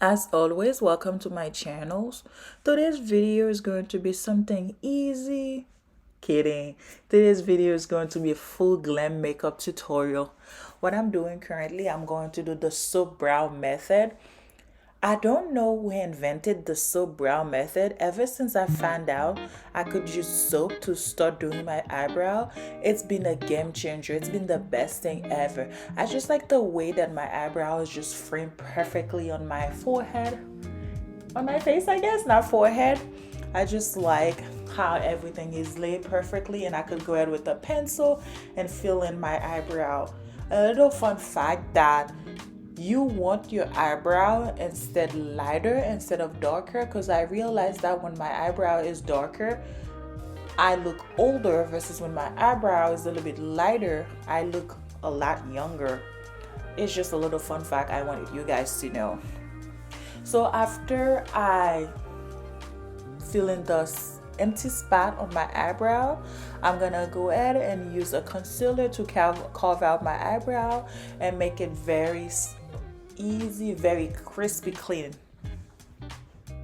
As always, welcome to my channels. Today's video is going to be something easy. Kidding. Today's video is going to be a full glam makeup tutorial. What I'm doing currently, I'm going to do the soap brow method. I don't know who invented the soap brow method. Ever since I found out I could use soap to start doing my eyebrow, it's been a game changer. It's been the best thing ever. I just like the way that my eyebrow is just framed perfectly on my forehead. On my face, I guess, not forehead. I just like how everything is laid perfectly, and I could go ahead with a pencil and fill in my eyebrow. A little fun fact that you want your eyebrow lighter instead of darker, because I realized that when my eyebrow is darker I look older versus when my eyebrow is a little bit lighter I look a lot younger. It's just a little fun fact I wanted you guys to know. So after I fill in the empty spot on my eyebrow, I'm gonna go ahead and use a concealer to carve out my eyebrow and make it very easy, very crispy clean.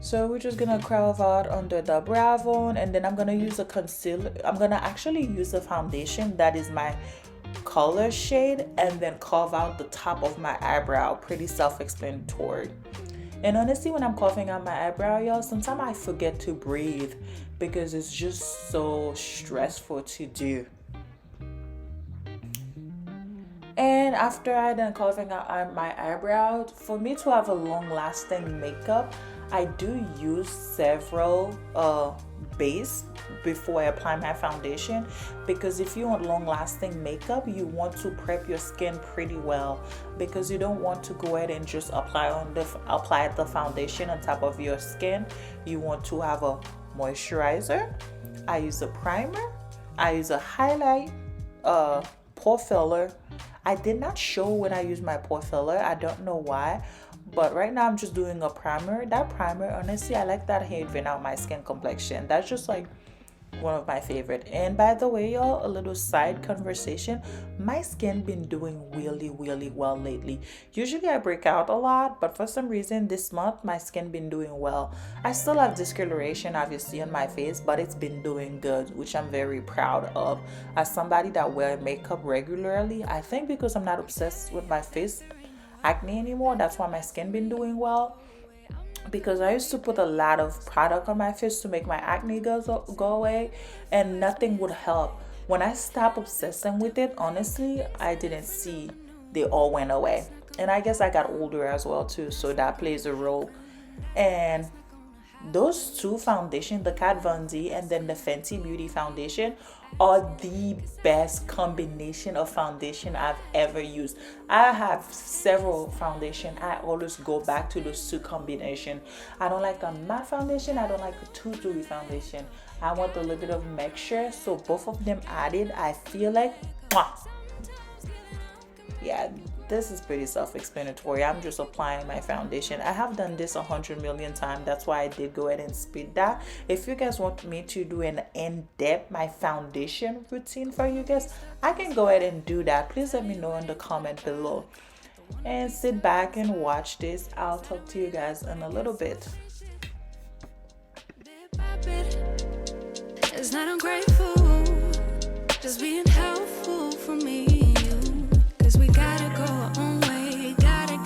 So we're just gonna carve out under the brow bone, and then I'm gonna use a concealer. I'm gonna actually use a foundation that is my color shade and then carve out the top of my eyebrow. Pretty self-explanatory. And honestly, when I'm carving out my eyebrow, y'all, sometimes I forget to breathe because it's just so stressful to do. And after I done carving out my eyebrow, for me to have a long-lasting makeup, I do use several base before I apply my foundation, because if you want long-lasting makeup, you want to prep your skin pretty well, because you don't want to go ahead and just apply the foundation on top of your skin. You want to have a moisturizer. I use a primer. I use a highlight, pore filler. I did not show when I use my pore filler. I don't know why, but right now I'm just doing a primer. That primer, honestly, I like that even out my skin complexion. That's just like one of my favorite. And by the way, y'all, a little side conversation, my skin been doing really well lately. Usually I break out a lot, but for some reason this month my skin been doing well. I still have discoloration obviously on my face, but it's been doing good, which I'm very proud of. As somebody that wear makeup regularly, I think because I'm not obsessed with my face acne anymore, that's why my skin been doing well. Because I used to put a lot of product on my face to make my acne go away, and nothing would help. When I stopped obsessing with it, honestly, I didn't see they all went away. And I guess I got older as well too, so that plays a role. And those two foundations, the Kat Von D and then the Fenty Beauty foundation, are the best combination of foundation I've ever used. I have several foundation. I always go back to those two combination. I don't like the matte foundation. I don't like the too dewy foundation. I want a little bit of mixture. So both of them added, I feel like, mwah. Yeah, this is pretty self-explanatory. I'm just applying my foundation. I have done this 100 million times. That's why I did go ahead and speed that. If you guys want me to do an in-depth my foundation routine for you guys, I can go ahead and do that. Please let me know in the comment below. And sit back and watch this. I'll talk to you guys in a little bit. It's not ungrateful, just being helpful for me. We gotta go our own way, gotta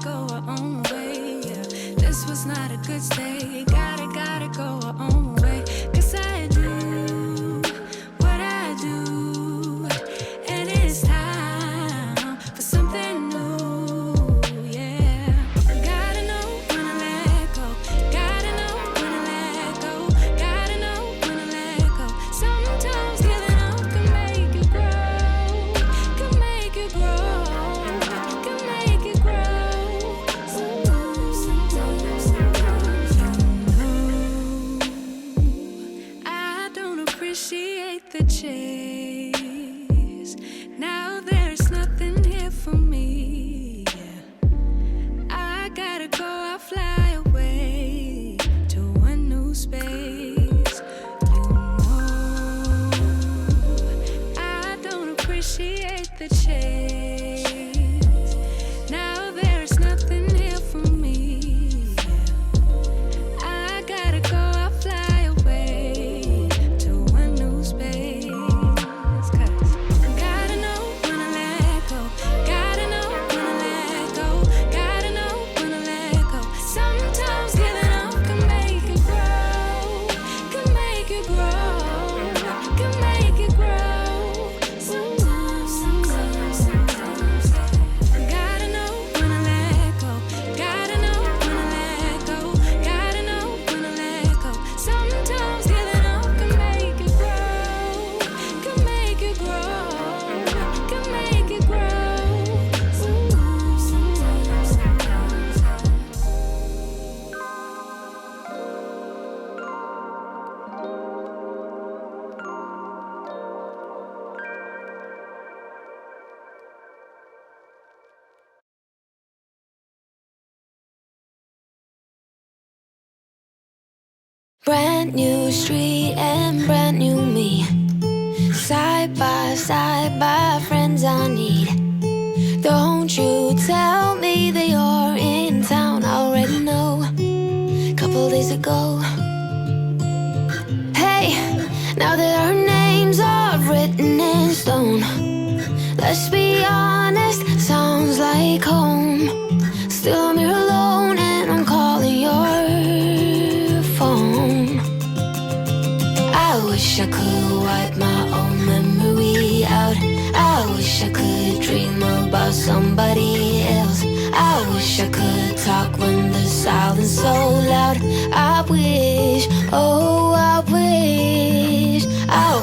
go our own way, yeah. This was not a good stay, gotta go our own way. Cause I do what I do, and it's time for something new, yeah. Gotta know when to let go, gotta know when to let go, gotta know when to let go. Sometimes giving up can make you grow, can make you grow. The chase. Now there's nothing here for me. I gotta go, I'll fly away to a new space. You know, I don't appreciate the chase. Now there's nothing here for me. Brand new street and brand new me. Side by friends I need. Don't you tell me that you're in town. I already know. Couple days ago. Hey, now that our names are written in stone, let's be honest, sounds like home. Still I'm here alone and I'm calling your phone. I wish I could wipe my own memory out. I wish I could dream about somebody else. I wish I could talk when the silence so loud. I wish, oh I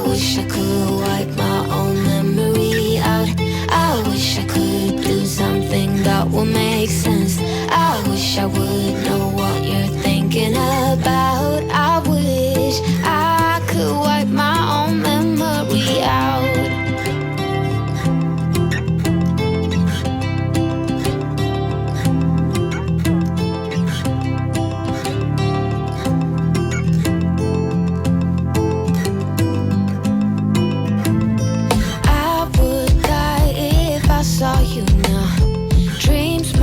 wish I could wipe my own memory out. I wish I could do something that will make sense. I wish I would know what you're thinking about. I wish I could wipe my own memory out. I would die if I saw you now. Dreams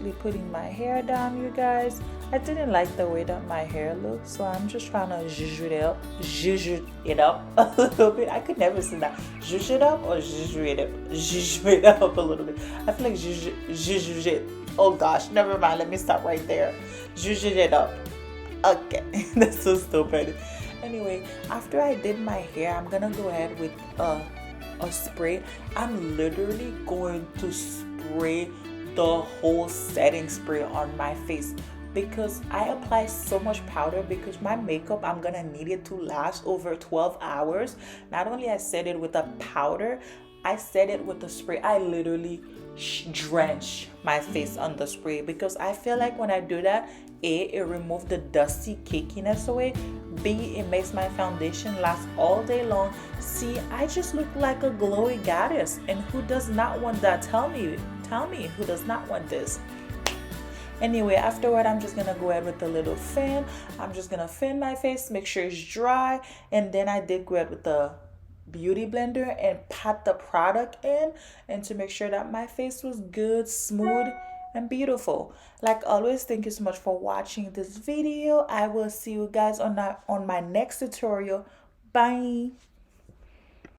quickly putting my hair down, you guys. I didn't like the way that my hair looked, so I'm just trying to zhuzh it up a little bit. I could never say that. Zhuzh it up or zhuzh it up a little bit. I feel like zhuzh it. Oh gosh, never mind. Let me stop right there. Zhuzh it up. Okay, that's so stupid. Anyway, after I did my hair, I'm gonna go ahead with a spray. I'm literally going to spray the whole setting spray on my face because I apply so much powder because my makeup, I'm gonna need it to last over 12 hours. Not only I set it with a powder, I set it with the spray. I literally drench my face on the spray because I feel like when I do that, A, it removes the dusty cakiness away. B, it makes my foundation last all day long. C, I just look like a glowy goddess. And who does not want that? Tell me who does not want this? Anyway, afterward, I'm just gonna go ahead with a little fan. I'm just gonna fan my face, make sure it's dry, and then I did go ahead with the beauty blender and pat the product in, and to make sure that my face was good, smooth, and beautiful. Like always, thank you so much for watching this video. I will see you guys on my next tutorial. Bye.